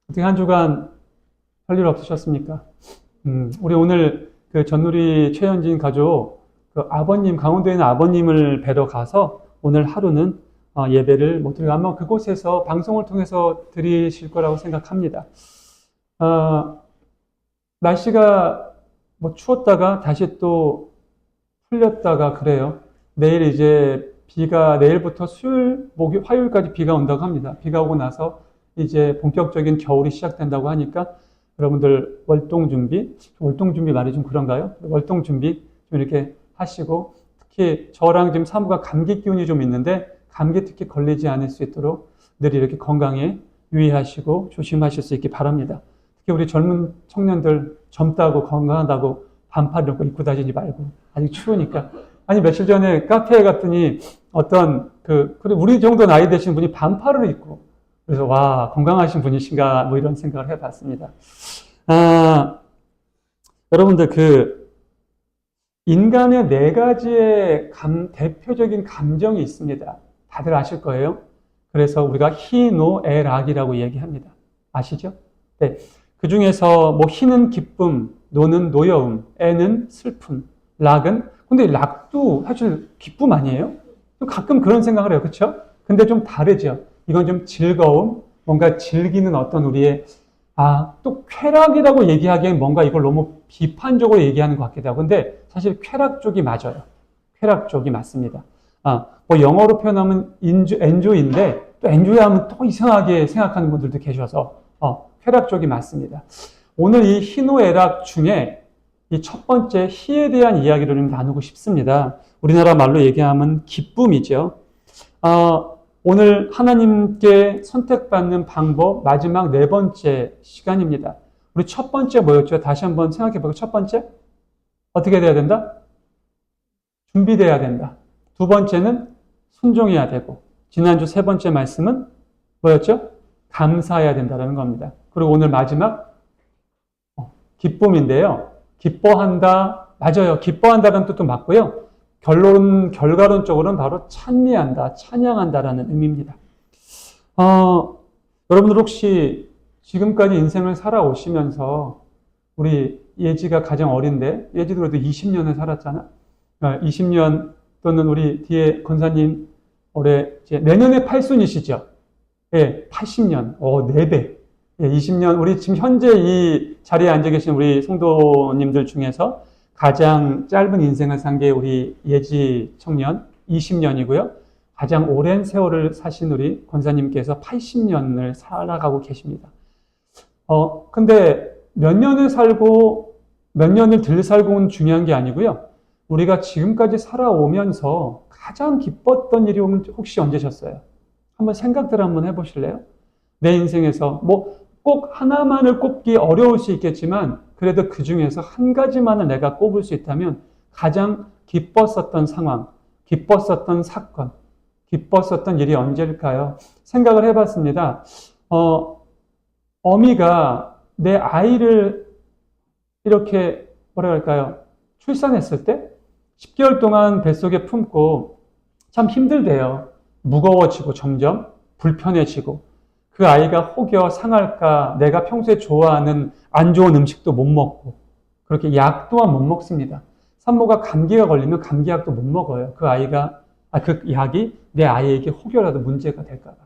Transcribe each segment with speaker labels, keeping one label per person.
Speaker 1: 어떻게 한 주간 별일 없으셨습니까? 우리 오늘 그 전누리 최현진 가족, 그 아버님, 강원도에 있는 아버님을 뵈러 가서 오늘 하루는 예배를 못 드리고 아마 그곳에서 방송을 통해서 드리실 거라고 생각합니다. 어, 날씨가 뭐 추웠다가 다시 또 풀렸다가 그래요. 내일 이제 내일부터 수요일, 목요일, 화요일까지 비가 온다고 합니다. 비가 오고 나서 이제 본격적인 겨울이 시작된다고 하니까 여러분들 월동 준비 말이 좀 그런가요? 월동 준비 좀 이렇게 하시고 특히 저랑 지금 사모가 감기 기운이 좀 있는데 감기 특히 걸리지 않을 수 있도록 늘 이렇게 건강에 유의하시고 조심하실 수 있기 바랍니다. 특히 우리 젊은 청년들 젊다고 건강하다고 반팔 이런 거 입고 다니지 말고 아직 추우니까. 아니 며칠 전에 카페에 갔더니 어떤 우리 정도 나이 되신 분이 반팔을 입고 그래서 와 건강하신 분이신가 뭐 이런 생각을 해봤습니다. 여러분들 인간의 네 가지의 대표적인 감정이 있습니다. 다들 아실 거예요. 그래서 우리가 희, 노, 애, 락이라고 얘기합니다. 아시죠? 네. 그 중에서 뭐 희는 기쁨, 노는 노여움, 애는 슬픔, 락은 근데 락도 사실 기쁨 아니에요? 가끔 그런 생각을 해요. 그렇죠? 근데 좀 다르죠. 이건 좀 즐거움, 뭔가 즐기는 어떤 우리의 또 쾌락이라고 얘기하기엔 뭔가 이걸 너무 비판적으로 얘기하는 것 같기도 하고 근데 사실 쾌락 쪽이 맞아요. 쾌락 쪽이 맞습니다. 뭐 영어로 표현하면 enjoy인데 또 enjoy 하면 또 이상하게 생각하는 분들도 계셔서 쾌락 쪽이 맞습니다. 오늘 이 희노애락 중에 이 첫 번째 희에 대한 이야기를 좀 나누고 싶습니다. 우리나라 말로 얘기하면 기쁨이죠. 오늘 하나님께 선택받는 방법 마지막 네 번째 시간입니다. 우리 첫 번째 뭐였죠? 다시 한번 생각해 볼까요? 첫 번째 어떻게 돼야 된다? 준비돼야 된다. 두 번째는 순종해야 되고 지난주 세 번째 말씀은 뭐였죠? 감사해야 된다는 겁니다. 그리고 오늘 마지막 기쁨인데요. 기뻐한다. 맞아요. 기뻐한다는 뜻도 맞고요. 결과론적으로는 바로 찬미한다, 찬양한다라는 의미입니다. 여러분들 혹시 지금까지 인생을 살아오시면서 우리 예지가 가장 어린데 예지도 그래도 20년을 살았잖아. 20년 또는 우리 뒤에 권사님 올해 내년에 8순이시죠? 예, 80년, 4배. 예, 20년, 우리 지금 현재 이 자리에 앉아 계신 우리 성도님들 중에서 가장 짧은 인생을 산 게 우리 예지 청년 20년이고요. 가장 오랜 세월을 사신 우리 권사님께서 80년을 살아가고 계십니다. 근데 몇 년을 살고 몇 년을 덜 살고는 중요한 게 아니고요. 우리가 지금까지 살아오면서 가장 기뻤던 일이 혹시 언제셨어요? 한번 생각들 한번 해보실래요? 내 인생에서 꼭 하나만을 꼽기 어려울 수 있겠지만 그래도 그 중에서 한 가지만을 내가 꼽을 수 있다면 가장 기뻤었던 상황, 기뻤었던 사건, 기뻤었던 일이 언제일까요? 생각을 해봤습니다. 어미가 내 아이를 이렇게 출산했을 때 10개월 동안 뱃속에 품고 참 힘들대요. 무거워지고 점점 불편해지고 그 아이가 혹여 상할까 내가 평소에 좋아하는 안 좋은 음식도 못 먹고 그렇게 약 또한 못 먹습니다. 산모가 감기가 걸리면 감기약도 못 먹어요. 그 약이 내 아이에게 혹여라도 문제가 될까 봐.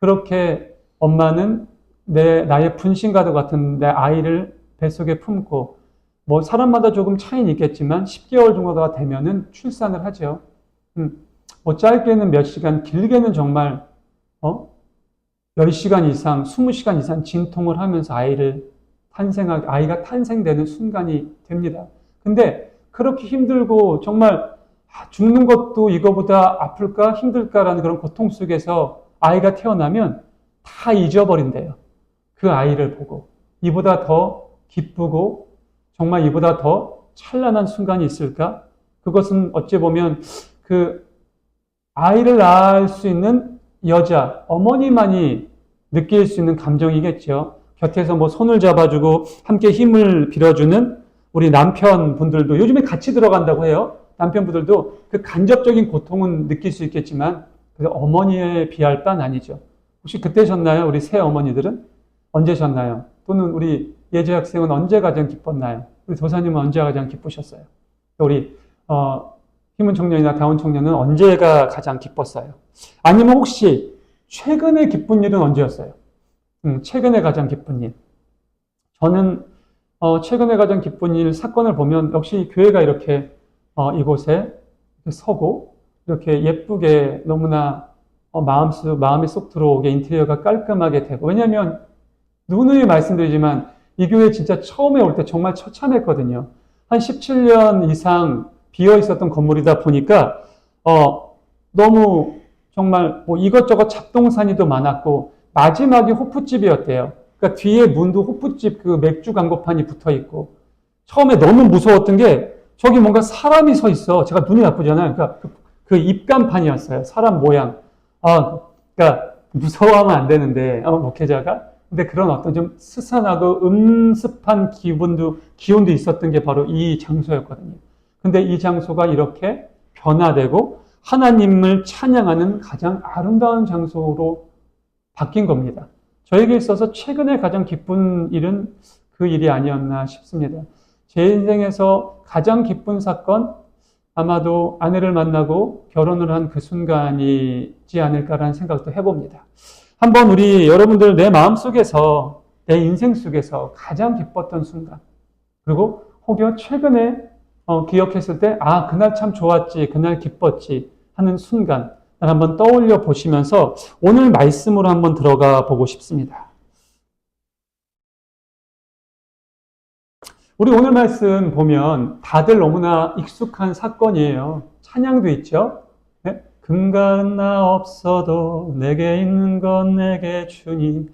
Speaker 1: 그렇게 엄마는 나의 분신과도 같은 내 아이를 뱃속에 품고 사람마다 조금 차이는 있겠지만 10개월 정도가 되면은 출산을 하죠. 짧게는 몇 시간, 길게는 정말 10시간 이상, 20시간 이상 진통을 하면서 아이가 탄생되는 순간이 됩니다. 근데 그렇게 힘들고 정말 죽는 것도 이거보다 아플까 힘들까라는 그런 고통 속에서 아이가 태어나면 다 잊어버린대요. 그 아이를 보고 이보다 더 기쁘고 정말 이보다 더 찬란한 순간이 있을까? 그것은 어찌 보면 그 아이를 낳을 수 있는 여자, 어머니만이 느낄 수 있는 감정이겠죠. 곁에서 손을 잡아주고 함께 힘을 빌어주는 우리 남편분들도 요즘에 같이 들어간다고 해요. 남편분들도 그 간접적인 고통은 느낄 수 있겠지만 어머니에 비할 바는 아니죠. 혹시 그때셨나요? 우리 새 어머니들은? 언제셨나요? 또는 우리 예지 학생은 언제 가장 기뻤나요? 우리 도사님은 언제 가장 기쁘셨어요? 우리 희문 청년이나 다운 청년은 언제가 가장 기뻤어요? 아니면 혹시 최근에 기쁜 일은 언제였어요? 최근에 가장 기쁜 일. 저는 최근에 가장 기쁜 일 사건을 보면 역시 교회가 이렇게 이곳에 서고 이렇게 예쁘게 너무나 마음에 쏙 들어오게 인테리어가 깔끔하게 되고, 왜냐하면 누누이 말씀드리지만 이 교회 진짜 처음에 올 때 정말 처참했거든요. 한 17년 이상 비어 있었던 건물이다 보니까 너무 정말 뭐 이것저것 잡동사니도 많았고, 마지막이 호프집이었대요. 그러니까 뒤에 문도 호프집 그 맥주 광고판이 붙어 있고, 처음에 너무 무서웠던 게 저기 뭔가 사람이 서 있어. 제가 눈이 나쁘잖아요. 그러니까 그 입간판이었어요. 사람 모양. 그러니까 무서워하면 안 되는데 목회자가. 근데 그런 어떤 좀 스산하고 음습한 기온도 있었던 게 바로 이 장소였거든요. 근데 이 장소가 이렇게 변화되고 하나님을 찬양하는 가장 아름다운 장소로 바뀐 겁니다. 저에게 있어서 최근에 가장 기쁜 일은 그 일이 아니었나 싶습니다. 제 인생에서 가장 기쁜 사건, 아마도 아내를 만나고 결혼을 한 그 순간이지 않을까라는 생각도 해봅니다. 한번 우리 여러분들 내 마음속에서, 내 인생 속에서 가장 기뻤던 순간, 그리고 혹여 최근에 기억했을 때 그날 참 좋았지, 그날 기뻤지 하는 순간 한번 떠올려 보시면서 오늘 말씀으로 한번 들어가 보고 싶습니다. 우리 오늘 말씀 보면 다들 너무나 익숙한 사건이에요. 찬양도 있죠. 네? 금간 나 없어도 내게 있는 건 내게 주니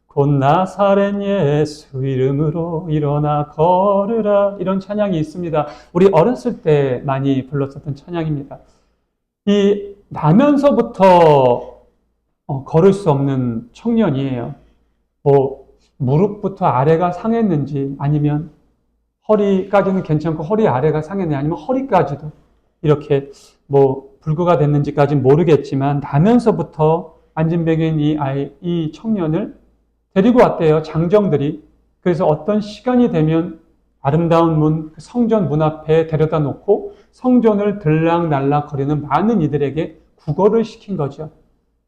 Speaker 1: 곧 나사렛 예수 이름으로 일어나 걸으라, 이런 찬양이 있습니다. 우리 어렸을 때 많이 불렀었던 찬양입니다. 이 나면서부터 걸을 수 없는 청년이에요. 무릎부터 아래가 상했는지, 아니면 허리까지는 괜찮고 허리 아래가 상했네, 아니면 허리까지도 이렇게 불구가 됐는지까지는 모르겠지만 나면서부터 안진뱅이인 이 청년을 데리고 왔대요, 장정들이. 그래서 어떤 시간이 되면 아름다운 문, 성전 문 앞에 데려다 놓고 성전을 들락날락 거리는 많은 이들에게 구걸을 시킨 거죠.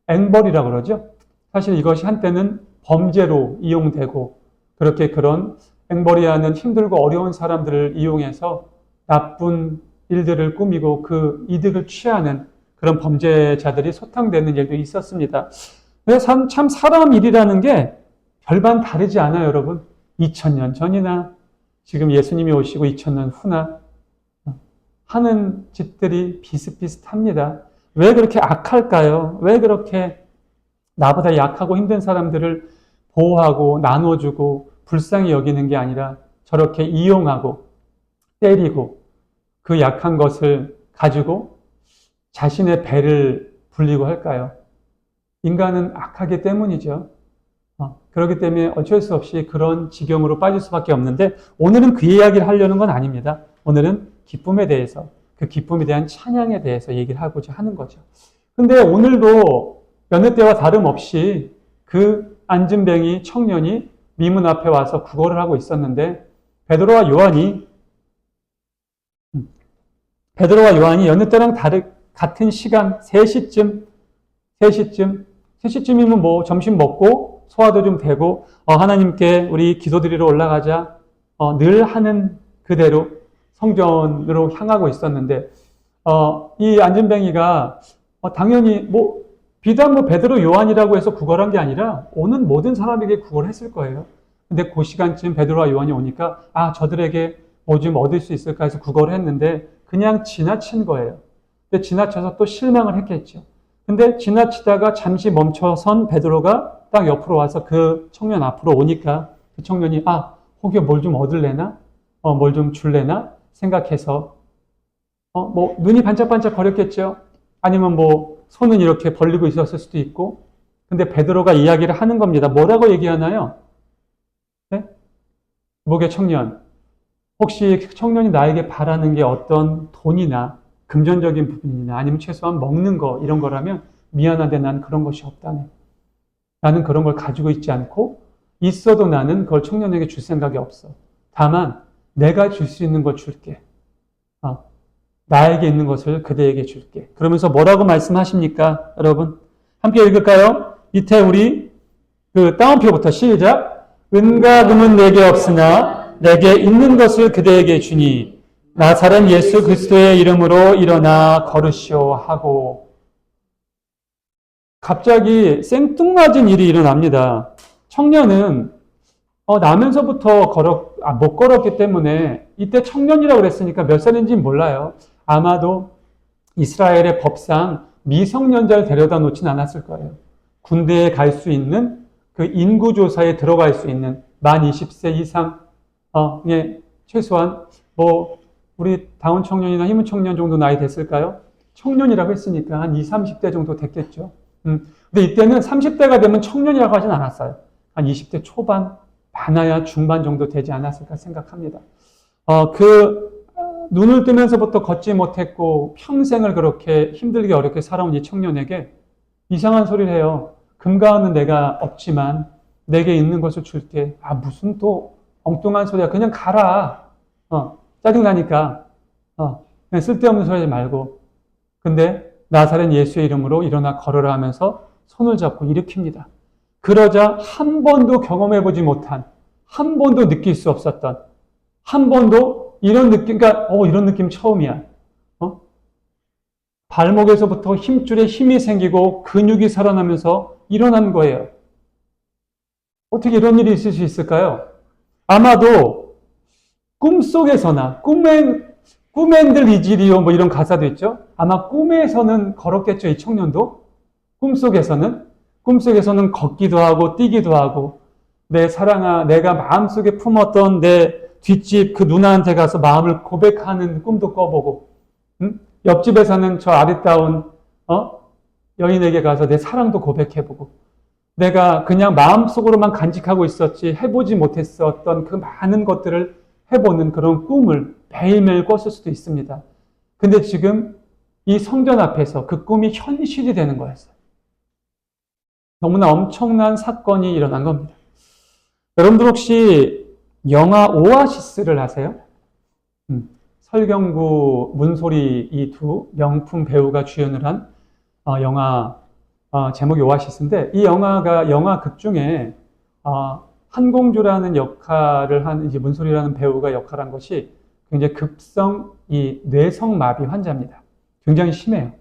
Speaker 1: 앵벌이라고 그러죠. 사실 이것이 한때는 범죄로 이용되고, 그렇게 그런 앵벌이하는 힘들고 어려운 사람들을 이용해서 나쁜 일들을 꾸미고 그 이득을 취하는 그런 범죄자들이 소탕되는 일도 있었습니다. 그래서 참 사람 일이라는 게 별반 다르지 않아요, 여러분. 2000년 전이나 지금 예수님이 오시고 2000년 후나 하는 짓들이 비슷비슷합니다. 왜 그렇게 악할까요? 왜 그렇게 나보다 약하고 힘든 사람들을 보호하고 나눠주고 불쌍히 여기는 게 아니라 저렇게 이용하고 때리고 그 약한 것을 가지고 자신의 배를 불리고 할까요? 인간은 악하기 때문이죠. 그렇기 때문에 어쩔 수 없이 그런 지경으로 빠질 수밖에 없는데, 오늘은 그 이야기를 하려는 건 아닙니다. 오늘은 기쁨에 대해서, 그 기쁨에 대한 찬양에 대해서 얘기를 하고자 하는 거죠. 근데 오늘도 여느 때와 다름없이 그 안진뱅이 청년이 미문 앞에 와서 구걸을 하고 있었는데, 베드로와 요한이 여느 때랑 같은 시간 3시쯤이면 점심 먹고 소화도 좀 되고 하나님께 우리 기도드리러 올라가자 늘 하는 그대로 성전으로 향하고 있었는데, 이 안진뱅이가 당연히 비단 베드로 요한이라고 해서 구걸한 게 아니라 오는 모든 사람에게 구걸했을 거예요. 근데 그 시간쯤 베드로와 요한이 오니까 저들에게 뭐 좀 얻을 수 있을까 해서 구걸을 했는데 그냥 지나친 거예요. 근데 지나쳐서 또 실망을 했겠죠. 근데 지나치다가 잠시 멈춰선 베드로가 딱 옆으로 와서 그 청년 앞으로 오니까 그 청년이 혹여 뭘 좀 얻을래나? 뭘 좀 줄래나? 생각해서 눈이 반짝반짝 거렸겠죠. 아니면 손은 이렇게 벌리고 있었을 수도 있고. 근데 베드로가 이야기를 하는 겁니다. 뭐라고 얘기하나요? 네? 목의 청년, 혹시 청년이 나에게 바라는 게 어떤 돈이나 금전적인 부분이나 아니면 최소한 먹는 거 이런 거라면 미안한데 난 그런 것이 없다네. 나는 그런 걸 가지고 있지 않고 있어도 나는 그걸 청년에게 줄 생각이 없어. 다만 내가 줄 수 있는 걸 줄게. 나에게 있는 것을 그대에게 줄게. 그러면서 뭐라고 말씀하십니까? 여러분 함께 읽을까요? 밑에 우리 그 따옴표부터 시작. 은과 금은 내게 없으나 내게 있는 것을 그대에게 주니 나사렛 예수 그리스도의 이름으로 일어나 걸으시오 하고, 갑자기 생뚱맞은 일이 일어납니다. 청년은 나면서부터 못 걸었기 때문에 이때 청년이라고 그랬으니까 몇 살인지 몰라요. 아마도 이스라엘의 법상 미성년자를 데려다 놓진 않았을 거예요. 군대에 갈 수 있는 그 인구조사에 들어갈 수 있는 만 20세 이상, 최소한 우리 다운 청년이나 희문 청년 정도 나이 됐을까요? 청년이라고 했으니까 한 20, 30대 정도 됐겠죠. 근데 이때는 30대가 되면 청년이라고 하진 않았어요. 한 20대 초반, 많아야 중반 정도 되지 않았을까 생각합니다. 눈을 뜨면서부터 걷지 못했고 평생을 그렇게 힘들게 어렵게 살아온 이 청년에게 이상한 소리를 해요. 금과 은은 내가 없지만 내게 있는 것을 줄게. 무슨 또 엉뚱한 소리야. 그냥 가라. 짜증나니까. 그냥 쓸데없는 소리 하지 말고. 근데 나사렛 예수의 이름으로 일어나 걸으라 하면서 손을 잡고 일으킵니다. 그러자 한 번도 경험해보지 못한, 한 번도 느낄 수 없었던, 한 번도 이런 느낌, 이런 느낌 처음이야. 발목에서부터 힘줄에 힘이 생기고 근육이 살아나면서 일어난 거예요. 어떻게 이런 일이 있을 수 있을까요? 아마도 꿈속에서나, 꿈엔들 이지리오 이런 가사도 있죠? 아마 꿈에서는 걸었겠죠, 이 청년도? 꿈속에서는 걷기도 하고 뛰기도 하고, 내 사랑아, 내가 마음속에 품었던 내 뒷집 그 누나한테 가서 마음을 고백하는 꿈도 꿔보고, 옆집에 사는 저 아리따운 여인에게 가서 내 사랑도 고백해보고, 내가 그냥 마음속으로만 간직하고 있었지 해보지 못했었던 그 많은 것들을 해보는 그런 꿈을 매일매일 꿨을 수도 있습니다. 근데 지금 이 성전 앞에서 그 꿈이 현실이 되는 거였어요. 너무나 엄청난 사건이 일어난 겁니다. 여러분들 혹시 영화 오아시스를 아세요? 설경구, 문소리 이 두 명품 배우가 주연을 한 영화 제목이 오아시스인데, 이 영화 극 중에 한공주라는 역할을 한 이제 문소리라는 배우가 역할한 것이 굉장히 급성 이 뇌성마비 환자입니다. 굉장히 심해요.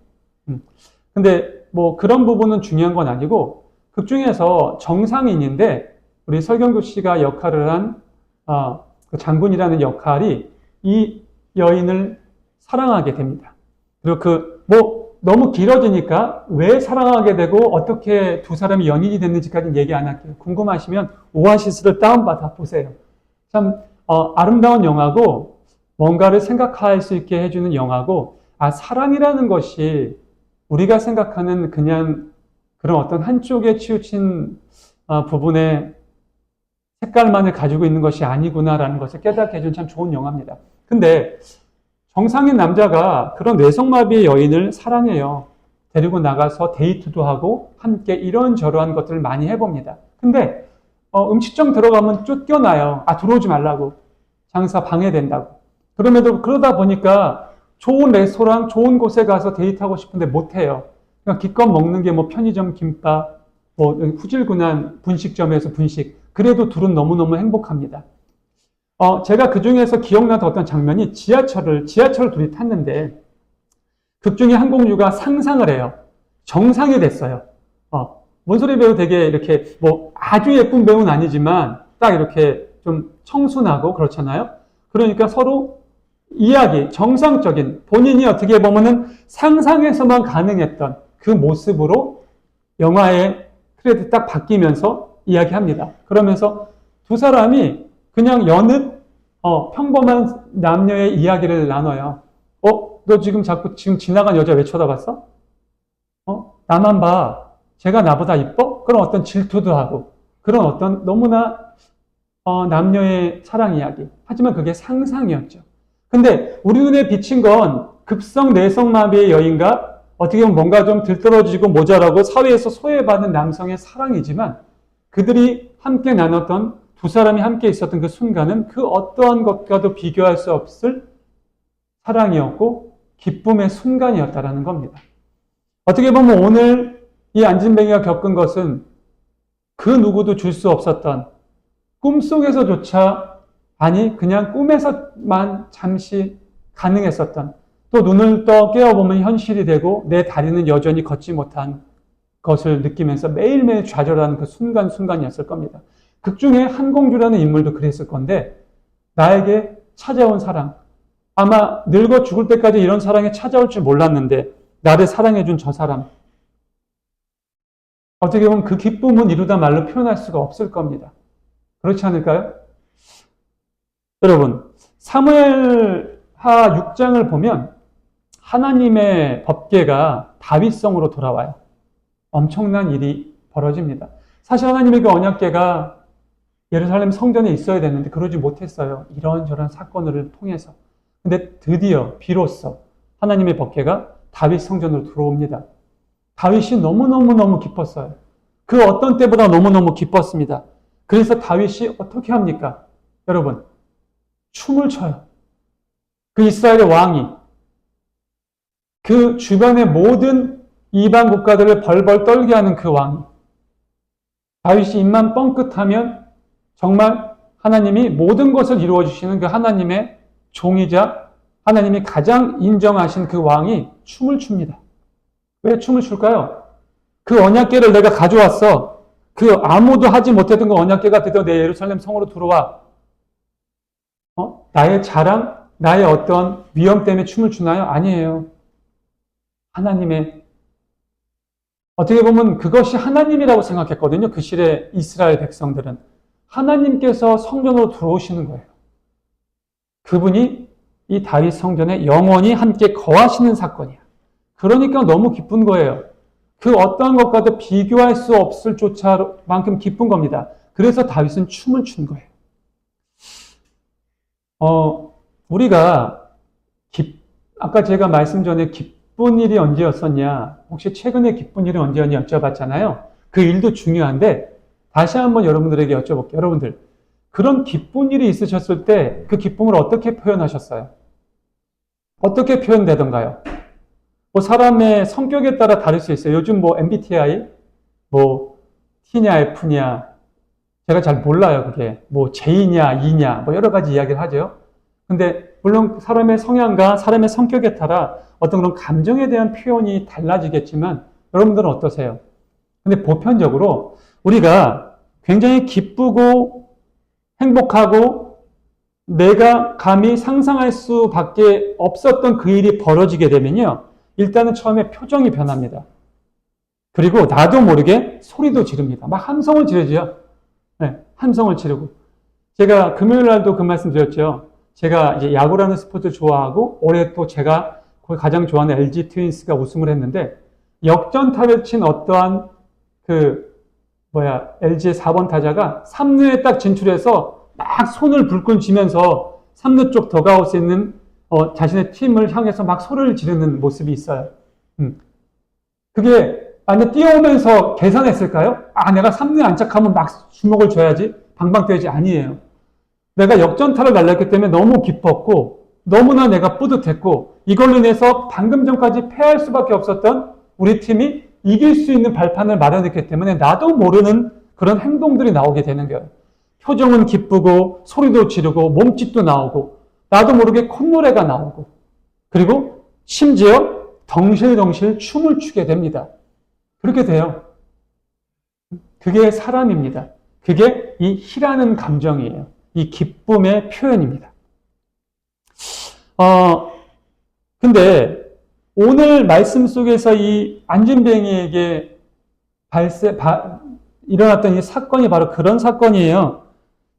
Speaker 1: 근데 그런 부분은 중요한 건 아니고, 극 중에서 정상인인데 우리 설경구 씨가 역할을 한 그 장군이라는 역할이 이 여인을 사랑하게 됩니다. 그리고 너무 길어지니까 왜 사랑하게 되고 어떻게 두 사람이 연인이 됐는지까지는 얘기 안 할게요. 궁금하시면 오아시스를 다운받아 보세요. 참 아름다운 영화고 뭔가를 생각할 수 있게 해주는 영화고, 사랑이라는 것이 우리가 생각하는 그냥 그런 어떤 한쪽에 치우친 부분의 색깔만을 가지고 있는 것이 아니구나라는 것을 깨닫게 해준 참 좋은 영화입니다. 근데 정상인 남자가 그런 뇌성마비의 여인을 사랑해요. 데리고 나가서 데이트도 하고 함께 이런저런 것들을 많이 해봅니다. 근데 음식점 들어가면 쫓겨나요. 들어오지 말라고. 장사 방해된다고. 그러다 보니까 좋은 레스토랑, 좋은 곳에 가서 데이트하고 싶은데 못해요. 그냥 기껏 먹는 게 편의점 김밥, 후질근한 분식점에서 분식. 그래도 둘은 너무너무 행복합니다. 제가 그 중에서 기억나던 어떤 장면이 지하철을 둘이 탔는데, 극 중에 한 공주가 상상을 해요. 정상이 됐어요. 문소리 배우 되게 이렇게 아주 예쁜 배우는 아니지만 딱 이렇게 좀 청순하고 그렇잖아요. 그러니까 서로 정상적인 본인이 어떻게 보면은 상상에서만 가능했던 그 모습으로 영화의 크레딧 딱 바뀌면서 이야기합니다. 그러면서 두 사람이 그냥 여느 평범한 남녀의 이야기를 나눠요. 너 지금 지나간 여자 왜 쳐다봤어? 나만 봐. 쟤가 나보다 이뻐? 그런 어떤 질투도 하고, 그런 어떤 너무나 남녀의 사랑 이야기. 하지만 그게 상상이었죠. 근데 우리 눈에 비친 건 급성 뇌성마비의 여인과 어떻게 보면 뭔가 좀 들떨어지고 모자라고 사회에서 소외받는 남성의 사랑이지만, 그들이 함께 나눴던 두 사람이 함께 있었던 그 순간은 그 어떠한 것과도 비교할 수 없을 사랑이었고 기쁨의 순간이었다라는 겁니다. 어떻게 보면 오늘 이 안진뱅이가 겪은 것은 그 누구도 줄 수 없었던 꿈속에서조차 아니 그냥 꿈에서만 잠시 가능했었던 또 눈을 떠 깨어보면 현실이 되고 내 다리는 여전히 걷지 못한 것을 느끼면서 매일매일 좌절하는 그 순간순간이었을 겁니다. 극중에 한공주라는 인물도 그랬을 건데 나에게 찾아온 사랑 아마 늙어 죽을 때까지 이런 사랑이 찾아올 줄 몰랐는데 나를 사랑해준 저 사람 어떻게 보면 그 기쁨은 이루다 말로 표현할 수가 없을 겁니다. 그렇지 않을까요? 여러분 사무엘하 6장을 보면 하나님의 법궤가 다윗성으로 돌아와요. 엄청난 일이 벌어집니다. 사실 하나님의 그 언약궤가 예루살렘 성전에 있어야 되는데 그러지 못했어요. 이런저런 사건을 통해서. 근데 드디어 비로소 하나님의 법궤가 다윗 성전으로 들어옵니다. 다윗이 너무너무 기뻤어요. 그 어떤 때보다 너무너무 기뻤습니다. 그래서 다윗이 어떻게 합니까? 여러분, 춤을 춰요. 그 이스라엘의 왕이 그 주변의 모든 이방 국가들을 벌벌 떨게 하는 그 왕이 다윗이 입만 뻥끗하면 정말 하나님이 모든 것을 이루어 주시는 그 하나님의 종이자 하나님이 가장 인정하신 그 왕이 춤을 춥니다. 왜 춤을 출까요? 그 언약궤를 내가 가져왔어. 그 아무도 하지 못했던 그 언약궤가 드디어 내 예루살렘 성으로 들어와. 나의 자랑, 나의 어떤 위험 때문에 춤을 추나요? 아니에요. 하나님의 어떻게 보면 그것이 하나님이라고 생각했거든요. 그 시대 이스라엘 백성들은. 하나님께서 성전으로 들어오시는 거예요. 그분이 이 다윗 성전에 영원히 함께 거하시는 사건이야. 그러니까 너무 기쁜 거예요. 그 어떠한 것과도 비교할 수 없을 조차만큼 기쁜 겁니다. 그래서 다윗은 춤을 춘 거예요. 우리가 아까 제가 말씀 전에 기쁜 일이 언제였었냐, 혹시 최근에 기쁜 일이 언제였냐 여쭤봤잖아요. 그 일도 중요한데 다시 한번 여러분들에게 여쭤볼게요. 여러분들, 그런 기쁜 일이 있으셨을 때 그 기쁨을 어떻게 표현하셨어요? 어떻게 표현되던가요? 뭐 사람의 성격에 따라 다를 수 있어요. 요즘 뭐 MBTI, 뭐 T냐 F냐, 제가 잘 몰라요. 그게 뭐 J냐 E냐, 뭐 여러 가지 이야기를 하죠. 근데 물론 사람의 성향과 사람의 성격에 따라 어떤 그런 감정에 대한 표현이 달라지겠지만 여러분들은 어떠세요? 근데 보편적으로 우리가 굉장히 기쁘고 행복하고 내가 감히 상상할 수밖에 없었던 그 일이 벌어지게 되면요. 일단은 처음에 표정이 변합니다. 그리고 나도 모르게 소리도 지릅니다. 막 함성을 지르죠. 네, 함성을 지르고. 제가 금요일 날도 그 말씀 드렸죠. 제가 이제 야구라는 스포츠 좋아하고 올해 또 제가 가장 좋아하는 LG 트윈스가 우승을 했는데 역전타를 친 어떠한 LG의 4번 타자가 3루에 딱 진출해서 막 손을 불끈 쥐면서 3루 쪽 더가웃에 있는 자신의 팀을 향해서 막 소리를 지르는 모습이 있어요. 그게 만약 뛰어오면서 계산했을까요? 내가 3루에 안착하면 막 주먹을 줘야지, 방방 뛰어야지. 아니에요. 내가 역전타를 날렸기 때문에 너무 기뻤고 너무나 내가 뿌듯했고 이걸로 인해서 방금 전까지 패할 수밖에 없었던 우리 팀이 이길 수 있는 발판을 마련했기 때문에 나도 모르는 그런 행동들이 나오게 되는 거예요. 표정은 기쁘고 소리도 지르고 몸짓도 나오고 나도 모르게 콧노래가 나오고 그리고 심지어 덩실덩실 춤을 추게 됩니다. 그렇게 돼요. 그게 사람입니다. 그게 이 희라는 감정이에요. 이 기쁨의 표현입니다. 근데 오늘 말씀 속에서 이 안진뱅이에게 일어났던 이 사건이 바로 그런 사건이에요.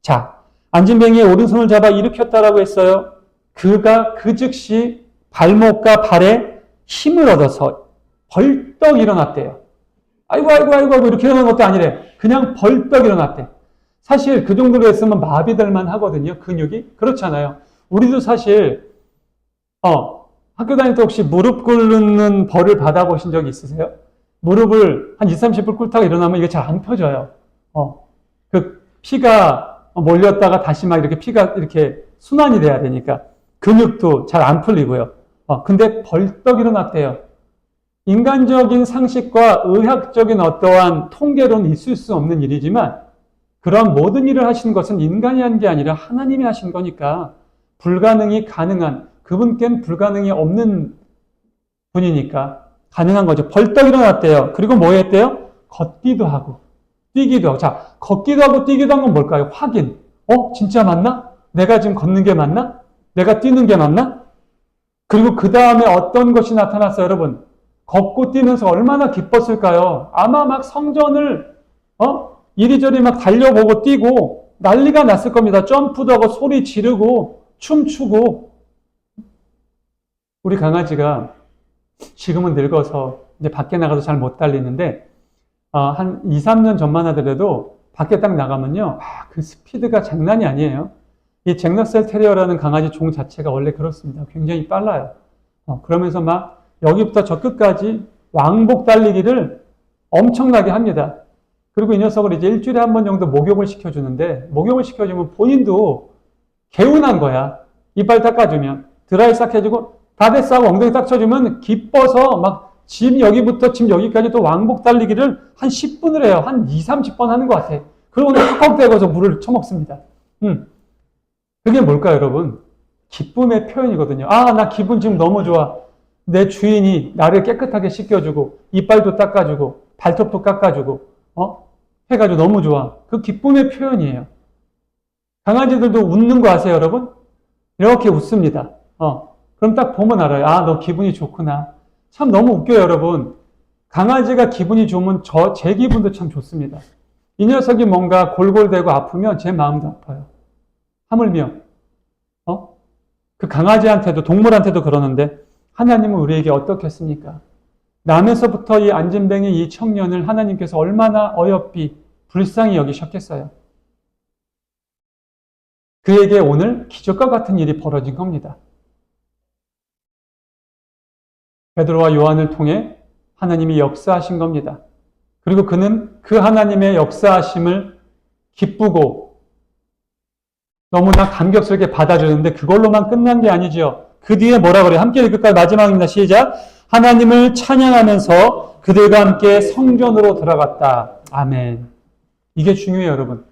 Speaker 1: 자, 안진뱅이의 오른손을 잡아 일으켰다라고 했어요. 그가 그 즉시 발목과 발에 힘을 얻어서 벌떡 일어났대요. 아이고 이렇게 일어난 것도 아니래. 그냥 벌떡 일어났대. 사실 그 정도로 했으면 마비될만 하거든요. 근육이. 그렇잖아요. 우리도 사실 학교 다닐 때 혹시 무릎 꿇는 벌을 받아보신 적이 있으세요? 무릎을 한 20, 30분 꿇다가 일어나면 이게 잘 안 펴져요. 그 피가 몰렸다가 다시 막 이렇게 피가 이렇게 순환이 돼야 되니까 근육도 잘 안 풀리고요. 근데 벌떡 일어났대요. 인간적인 상식과 의학적인 어떠한 통계로는 있을 수 없는 일이지만 그런 모든 일을 하신 것은 인간이 한 게 아니라 하나님이 하신 거니까 불가능이 가능한, 그분께는 불가능이 없는 분이니까 가능한 거죠. 벌떡 일어났대요. 그리고 뭐 했대요? 걷기도 하고 뛰기도 하고. 자, 걷기도 하고 뛰기도 한 건 뭘까요? 확인. 진짜 맞나? 내가 지금 걷는 게 맞나? 내가 뛰는 게 맞나? 그리고 그 다음에 어떤 것이 나타났어요, 여러분? 걷고 뛰면서 얼마나 기뻤을까요? 아마 막 성전을 이리저리 막 달려보고 뛰고 난리가 났을 겁니다. 점프도 하고 소리 지르고 춤추고. 우리 강아지가 지금은 늙어서 이제 밖에 나가서 잘 못 달리는데 한 2, 3년 전만 하더라도 밖에 딱 나가면요. 그 스피드가 장난이 아니에요. 이 잭러셀 테리어라는 강아지 종 자체가 원래 그렇습니다. 굉장히 빨라요. 그러면서 막 여기부터 저 끝까지 왕복 달리기를 엄청나게 합니다. 그리고 이 녀석을 이제 일주일에 한 번 정도 목욕을 시켜주는데, 목욕을 시켜주면 본인도 개운한 거야. 이빨 닦아주면. 드라이 싹 해주고, 다 됐어 하고 엉덩이 딱 쳐주면 기뻐서 막 짐 여기부터 짐 여기까지 또 왕복 달리기를 한 10분을 해요. 한 2, 30번 하는 것 같아. 그러고는 헉헉대고서 물을 처먹습니다. 그게 뭘까요, 여러분? 기쁨의 표현이거든요. 나 기분 지금 너무 좋아. 내 주인이 나를 깨끗하게 씻겨주고, 이빨도 닦아주고, 발톱도 깎아주고, 해가지고 너무 좋아. 그 기쁨의 표현이에요. 강아지들도 웃는 거 아세요, 여러분? 이렇게 웃습니다. 그럼 딱 보면 알아요. 너 기분이 좋구나. 참 너무 웃겨요, 여러분. 강아지가 기분이 좋으면 제 기분도 참 좋습니다. 이 녀석이 뭔가 골골대고 아프면 제 마음도 아파요. 하물며, 그 강아지한테도, 동물한테도 그러는데, 하나님은 우리에게 어떻게 했습니까? 남에서부터 이 안진뱅이 이 청년을 하나님께서 얼마나 어여삐, 불쌍히 여기셨겠어요. 그에게 오늘 기적과 같은 일이 벌어진 겁니다. 베드로와 요한을 통해 하나님이 역사하신 겁니다. 그리고 그는 그 하나님의 역사하심을 기쁘고 너무나 감격스럽게 받아주는데 그걸로만 끝난 게 아니죠. 그 뒤에 뭐라 그래요? 함께 읽을까요? 마지막입니다. 시작. 하나님을 찬양하면서 그들과 함께 성전으로 들어갔다. 아멘. 이게 중요해요, 여러분.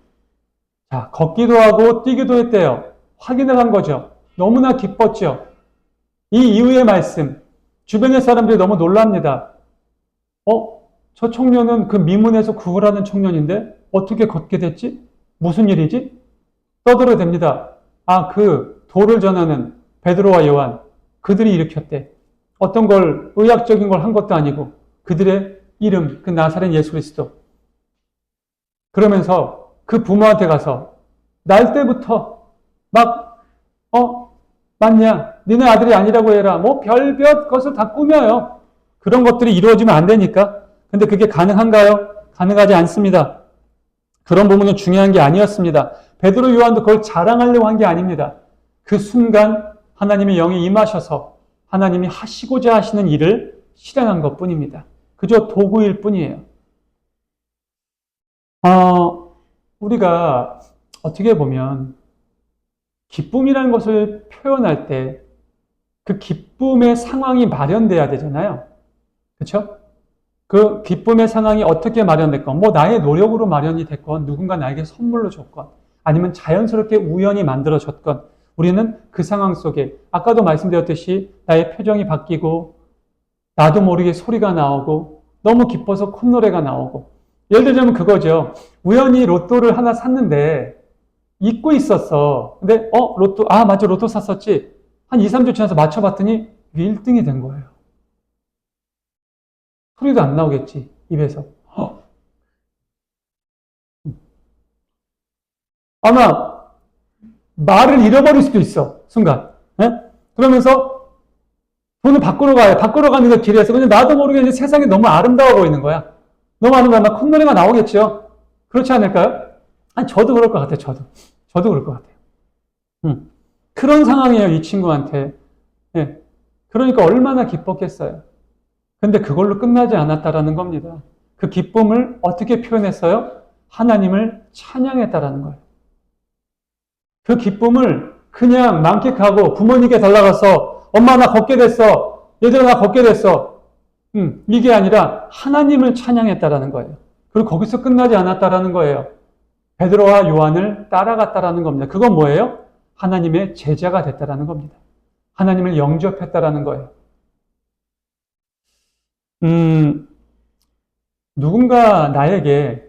Speaker 1: 자, 걷기도 하고 뛰기도 했대요. 확인을 한 거죠. 너무나 기뻤죠. 이 이후의 말씀, 주변의 사람들이 너무 놀랍니다. 저 청년은 그 미문에서 구걸하는 청년인데 어떻게 걷게 됐지? 무슨 일이지? 떠들어댑니다. 그 도를 전하는 베드로와 요한, 그들이 일으켰대. 어떤 걸 의학적인 걸 한 것도 아니고 그들의 이름, 그 나사렛 예수 그리스도. 그러면서 그 부모한테 가서 날 때부터 막 맞냐? 니네 아들이 아니라고 해라. 뭐 별별 것을 다 꾸며요. 그런 것들이 이루어지면 안 되니까. 근데 그게 가능한가요? 가능하지 않습니다. 그런 부분은 중요한 게 아니었습니다. 베드로 요한도 그걸 자랑하려고 한 게 아닙니다. 그 순간 하나님의 영이 임하셔서 하나님이 하시고자 하시는 일을 실행한 것뿐입니다. 그저 도구일 뿐이에요. 우리가 어떻게 보면 기쁨이라는 것을 표현할 때 그 기쁨의 상황이 마련돼야 되잖아요. 그렇죠? 그 기쁨의 상황이 어떻게 마련됐건, 뭐 나의 노력으로 마련이 됐건, 누군가 나에게 선물로 줬건, 아니면 자연스럽게 우연히 만들어졌건, 우리는 그 상황 속에 아까도 말씀드렸듯이 나의 표정이 바뀌고 나도 모르게 소리가 나오고 너무 기뻐서 콧노래가 나오고, 예를 들자면 그거죠. 우연히 로또를 하나 샀는데 잊고 있었어. 근데 로또, 맞아, 로또 샀었지. 한 2, 3주 지나서 맞춰봤더니 이게 1등이 된 거예요. 소리도 안 나오겠지, 입에서. 아마 말을 잃어버릴 수도 있어, 순간. 그러면서 돈을 바꾸러 가요. 바꾸러 가는 그 길에서. 근데 나도 모르게 이제 세상이 너무 아름다워 보이는 거야. 너무 아름다워. 콧노래가 나오겠죠? 그렇지 않을까요? 저도 그럴 것 같아요, 저도 그럴 것 같아요. 그런 상황이에요, 이 친구한테. 그러니까 얼마나 기뻤겠어요. 근데 그걸로 끝나지 않았다라는 겁니다. 그 기쁨을 어떻게 표현했어요? 하나님을 찬양했다라는 거예요. 그 기쁨을 그냥 만끽하고 부모님께 달려가서 엄마 나 걷게 됐어. 얘들아 나 걷게 됐어. 이게 아니라 하나님을 찬양했다라는 거예요. 그리고 거기서 끝나지 않았다라는 거예요. 베드로와 요한을 따라갔다라는 겁니다. 그건 뭐예요? 하나님의 제자가 됐다라는 겁니다. 하나님을 영접했다라는 거예요. 누군가 나에게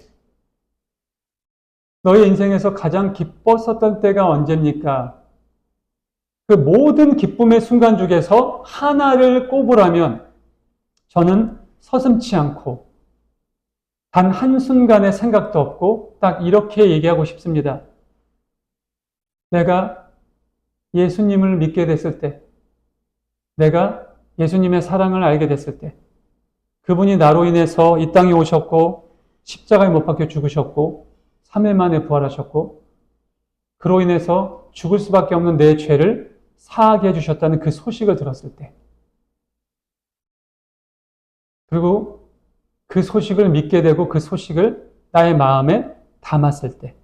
Speaker 1: 너의 인생에서 가장 기뻤었던 때가 언제입니까? 그 모든 기쁨의 순간 중에서 하나를 꼽으라면 저는 서슴지 않고 단 한순간의 생각도 없고 딱 이렇게 얘기하고 싶습니다. 내가 예수님을 믿게 됐을 때, 내가 예수님의 사랑을 알게 됐을 때, 그분이 나로 인해서 이 땅에 오셨고 십자가에 못 박혀 죽으셨고 3일 만에 부활하셨고 그로 인해서 죽을 수밖에 없는 내 죄를 사하게 해주셨다는 그 소식을 들었을 때, 그리고 그 소식을 믿게 되고 그 소식을 나의 마음에 담았을 때,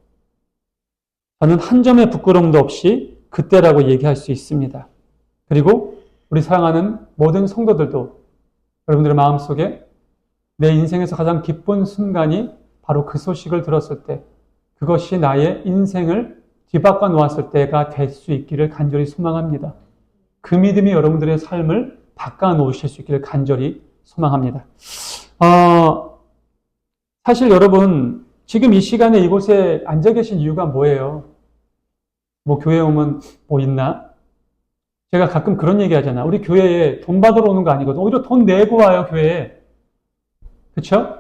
Speaker 1: 저는 한 점의 부끄러움도 없이 그때라고 얘기할 수 있습니다. 그리고 우리 사랑하는 모든 성도들도 여러분들의 마음속에 내 인생에서 가장 기쁜 순간이 바로 그 소식을 들었을 때, 그것이 나의 인생을 뒤바꿔 놓았을 때가 될 수 있기를 간절히 소망합니다. 그 믿음이 여러분들의 삶을 바꿔 놓으실 수 있기를 간절히 소망합니다. 사실 여러분 지금 이 시간에 이곳에 앉아 계신 이유가 뭐예요? 뭐 교회 오면 뭐 있나? 제가 가끔 그런 얘기 하잖아. 우리 교회에 돈 받으러 오는 거 아니거든. 오히려 돈 내고 와요, 교회에. 그쵸?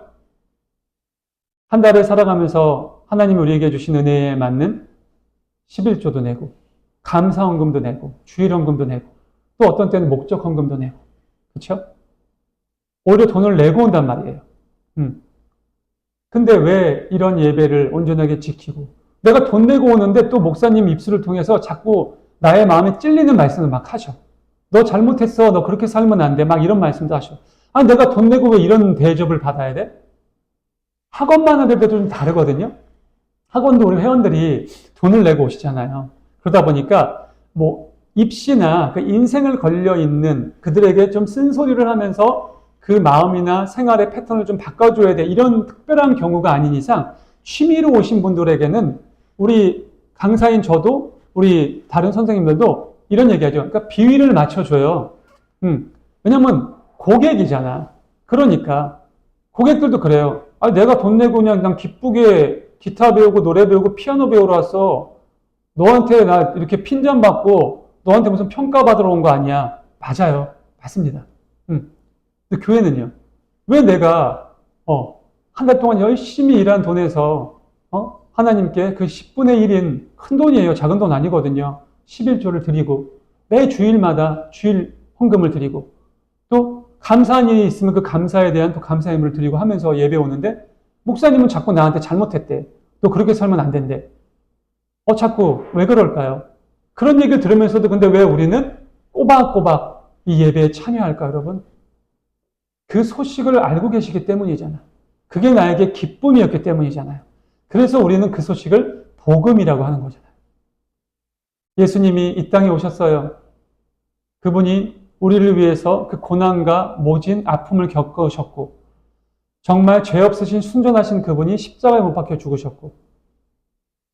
Speaker 1: 한 달을 살아가면서 하나님이 우리에게 주신 은혜에 맞는 11조도 내고, 감사헌금도 내고, 주일헌금도 내고, 또 어떤 때는 목적헌금도 내고. 그쵸? 오히려 돈을 내고 온단 말이에요. 근데 왜 이런 예배를 온전하게 지키고, 내가 돈 내고 오는데 또 목사님 입술을 통해서 자꾸 나의 마음에 찔리는 말씀을 막 하셔. 너 잘못했어. 너 그렇게 살면 안 돼. 막 이런 말씀도 하셔. 아니, 내가 돈 내고 왜 이런 대접을 받아야 돼? 학원만 하는 데도 좀 다르거든요. 학원도 우리 회원들이 돈을 내고 오시잖아요. 그러다 보니까 뭐 입시나 그 인생을 걸려 있는 그들에게 좀 쓴소리를 하면서 그 마음이나 생활의 패턴을 좀 바꿔줘야 돼. 이런 특별한 경우가 아닌 이상 취미로 오신 분들에게는 우리 강사인 저도 우리 다른 선생님들도 이런 얘기하죠. 그러니까 비위를 맞춰줘요. 왜냐면 고객이잖아. 그러니까 고객들도 그래요. 아, 내가 돈 내고 그냥 난 기쁘게 기타 배우고 노래 배우고 피아노 배우러 왔어. 너한테 나 이렇게 핀잔 받고 너한테 무슨 평가 받으러 온 거 아니야. 맞아요. 맞습니다. 근데 교회는요. 왜 내가 한 달 동안 열심히 일한 돈에서 하나님께 그 10분의 1인 큰 돈이에요. 작은 돈 아니거든요. 11조를 드리고 매 주일마다 주일 헌금을 드리고 또 감사한 일이 있으면 그 감사에 대한 또 감사의 힘을 드리고 하면서 예배 오는데 목사님은 자꾸 나한테 잘못했대. 또 그렇게 살면 안 된대. 자꾸 왜 그럴까요? 그런 얘기를 들으면서도 근데 왜 우리는 꼬박꼬박 이 예배에 참여할까 여러분? 그 소식을 알고 계시기 때문이잖아. 그게 나에게 기쁨이었기 때문이잖아요. 그래서 우리는 그 소식을 복음이라고 하는 거잖아요. 예수님이 이 땅에 오셨어요. 그분이 우리를 위해서 그 고난과 모진 아픔을 겪으셨고 정말 죄 없으신 순전하신 그분이 십자가에 못 박혀 죽으셨고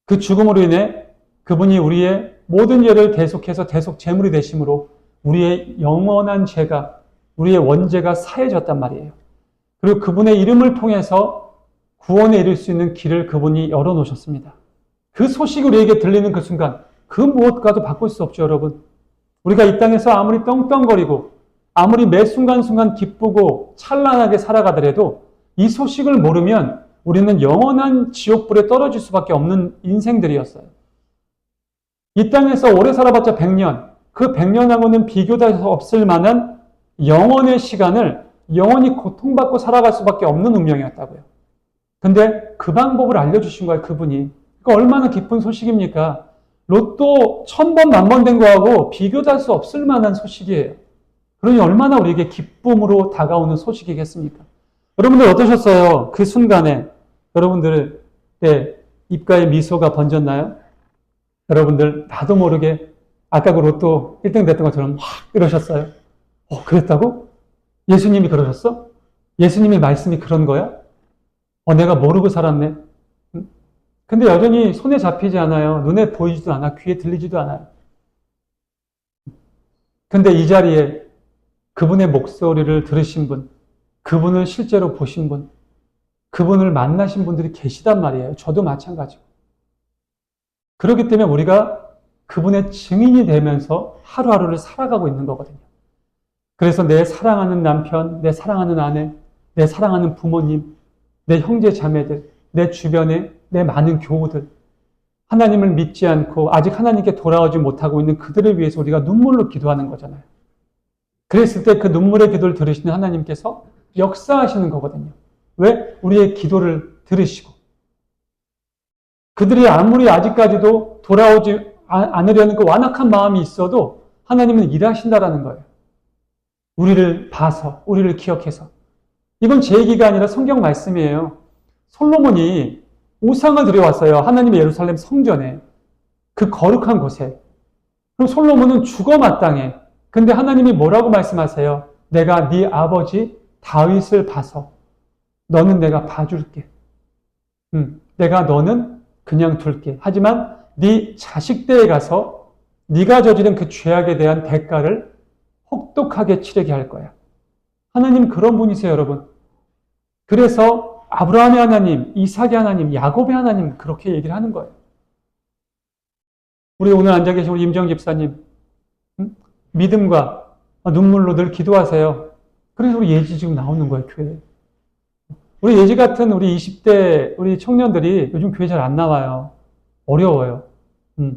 Speaker 1: 그 죽음으로 인해 그분이 우리의 모든 죄를 대속해서 대속 제물이 되심으로 우리의 영원한 죄가 우리의 원죄가 사해졌단 말이에요. 그리고 그분의 이름을 통해서 구원에 이를 수 있는 길을 그분이 열어놓으셨습니다. 그 소식이 우리에게 들리는 그 순간 그 무엇과도 바꿀 수 없죠, 여러분. 우리가 이 땅에서 아무리 떵떵거리고 아무리 매 순간순간 기쁘고 찬란하게 살아가더라도 이 소식을 모르면 우리는 영원한 지옥불에 떨어질 수밖에 없는 인생들이었어요. 이 땅에서 오래 살아봤자 100년, 그 100년하고는 비교될 수 없을 만한 영원의 시간을 영원히 고통받고 살아갈 수밖에 없는 운명이었다고요. 근데 그 방법을 알려주신 거예요, 그분이. 그러니까 얼마나 기쁜 소식입니까? 로또 1000번, 10,000번 된 거하고 비교될 수 없을 만한 소식이에요. 그러니 얼마나 우리에게 기쁨으로 다가오는 소식이겠습니까? 여러분들 어떠셨어요? 그 순간에 여러분들 때 입가에 미소가 번졌나요? 여러분들 나도 모르게 아까 그 로또 1등 됐던 것처럼 확 이러셨어요. 그랬다고? 예수님이 그러셨어? 예수님의 말씀이 그런 거야? 내가 모르고 살았네. 근데 여전히 손에 잡히지 않아요. 눈에 보이지도 않아. 귀에 들리지도 않아요. 근데 이 자리에 그분의 목소리를 들으신 분, 그분을 실제로 보신 분, 그분을 만나신 분들이 계시단 말이에요. 저도 마찬가지고. 그렇기 때문에 우리가 그분의 증인이 되면서 하루하루를 살아가고 있는 거거든요. 그래서 내 사랑하는 남편, 내 사랑하는 아내, 내 사랑하는 부모님, 내 형제 자매들, 내 주변에 내 많은 교우들, 하나님을 믿지 않고 아직 하나님께 돌아오지 못하고 있는 그들을 위해서 우리가 눈물로 기도하는 거잖아요. 그랬을 때 그 눈물의 기도를 들으시는 하나님께서 역사하시는 거거든요. 왜? 우리의 기도를 들으시고 그들이 아무리 아직까지도 돌아오지 않으려는 그 완악한 마음이 있어도 하나님은 일하신다라는 거예요. 우리를 봐서, 우리를 기억해서. 이건 제 얘기가 아니라 성경 말씀이에요. 솔로몬이 우상을 들여왔어요. 하나님의 예루살렘 성전에. 그 거룩한 곳에. 그럼 솔로몬은 죽어 마땅해. 근데 하나님이 뭐라고 말씀하세요? 내가 네 아버지 다윗을 봐서 너는 내가 봐줄게. 내가 너는 그냥 둘게. 하지만 네 자식 때에 가서 네가 저지른 그 죄악에 대한 대가를 혹독하게 치르게 할 거야. 하나님 그런 분이세요, 여러분. 그래서 아브라함의 하나님, 이삭의 하나님, 야곱의 하나님 그렇게 얘기를 하는 거예요. 우리 오늘 앉아 계신 우리 임정 집사님 믿음과 눈물로 늘 기도하세요. 그래서 우리 예지 지금 나오는 거예요, 교회에. 우리 예지 같은 우리 20대 우리 청년들이 요즘 교회 잘 안 나와요. 어려워요.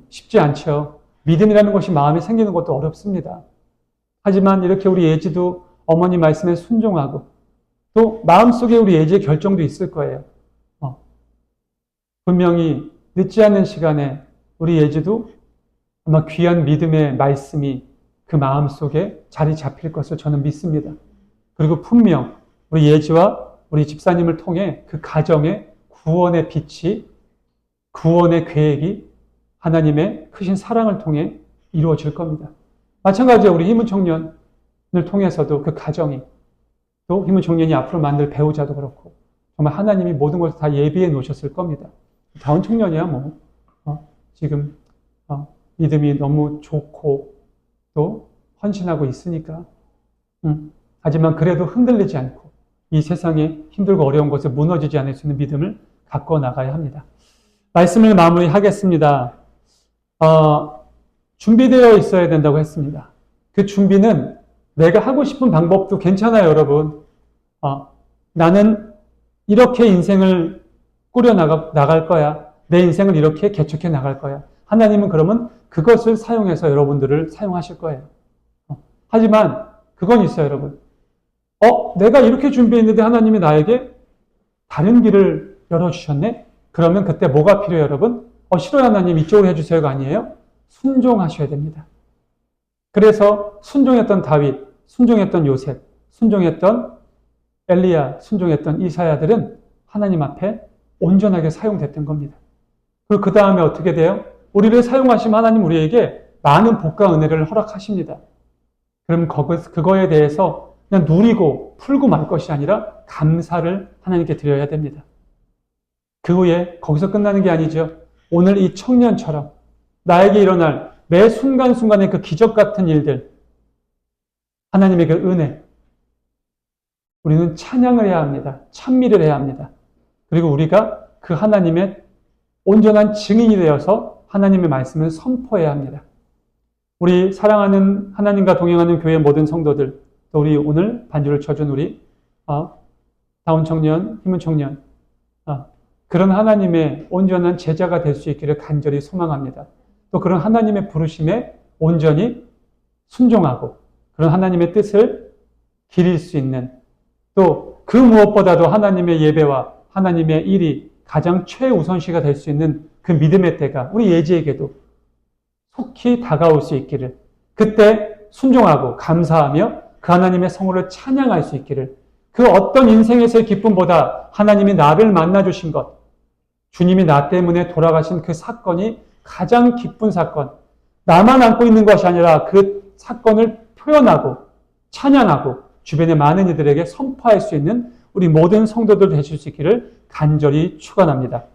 Speaker 1: 쉽지 않죠. 믿음이라는 것이 마음에 생기는 것도 어렵습니다. 하지만 이렇게 우리 예지도 어머니 말씀에 순종하고 또 마음속에 우리 예지의 결정도 있을 거예요. 분명히 늦지 않은 시간에 우리 예지도 아마 귀한 믿음의 말씀이 그 마음속에 자리 잡힐 것을 저는 믿습니다. 그리고 분명 우리 예지와 우리 집사님을 통해 그 가정의 구원의 빛이, 구원의 계획이 하나님의 크신 사랑을 통해 이루어질 겁니다. 마찬가지로 우리 희문 청년을 통해서도 그 가정이 또 희문 청년이 앞으로 만들 배우자도 그렇고 정말 하나님이 모든 것을 다 예비해 놓으셨을 겁니다. 다운 청년이야 지금 믿음이 너무 좋고 또 헌신하고 있으니까 하지만 그래도 흔들리지 않고 이 세상에 힘들고 어려운 것에 무너지지 않을 수 있는 믿음을 갖고 나가야 합니다. 말씀을 마무리하겠습니다. 준비되어 있어야 된다고 했습니다. 그 준비는 내가 하고 싶은 방법도 괜찮아요, 여러분. 나는 이렇게 인생을 꾸려 나갈 거야. 내 인생을 이렇게 개척해 나갈 거야. 하나님은 그러면 그것을 사용해서 여러분들을 사용하실 거예요. 하지만 그건 있어요, 여러분. 내가 이렇게 준비했는데 하나님이 나에게 다른 길을 열어주셨네? 그러면 그때 뭐가 필요해요, 여러분? 싫어요, 하나님 이쪽으로 해주세요가 아니에요. 순종하셔야 됩니다. 그래서 순종했던 다윗, 순종했던 요셉, 순종했던 엘리야, 순종했던 이사야들은 하나님 앞에 온전하게 사용됐던 겁니다. 그리고 그 다음에 어떻게 돼요? 우리를 사용하시면 하나님 우리에게 많은 복과 은혜를 허락하십니다. 그럼 그거에 대해서 그냥 누리고 풀고 말 것이 아니라 감사를 하나님께 드려야 됩니다. 그 후에 거기서 끝나는 게 아니죠. 오늘 이 청년처럼 나에게 일어날 매 순간순간의 그 기적 같은 일들, 하나님의 그 은혜, 우리는 찬양을 해야 합니다. 찬미를 해야 합니다. 그리고 우리가 그 하나님의 온전한 증인이 되어서 하나님의 말씀을 선포해야 합니다. 우리 사랑하는 하나님과 동행하는 교회 모든 성도들, 또 우리 오늘 반주를 쳐준 우리 다운 청년, 희문 청년, 그런 하나님의 온전한 제자가 될 수 있기를 간절히 소망합니다. 또 그런 하나님의 부르심에 온전히 순종하고 그런 하나님의 뜻을 기릴 수 있는 또 그 무엇보다도 하나님의 예배와 하나님의 일이 가장 최우선시가 될 수 있는 그 믿음의 때가 우리 예지에게도 속히 다가올 수 있기를 그때 순종하고 감사하며 그 하나님의 성호를 찬양할 수 있기를 그 어떤 인생에서의 기쁨보다 하나님이 나를 만나주신 것 주님이 나 때문에 돌아가신 그 사건이 가장 기쁜 사건, 나만 안고 있는 것이 아니라 그 사건을 표현하고 찬양하고 주변의 많은 이들에게 선포할 수 있는 우리 모든 성도들 되실 수 있기를 간절히 축원합니다.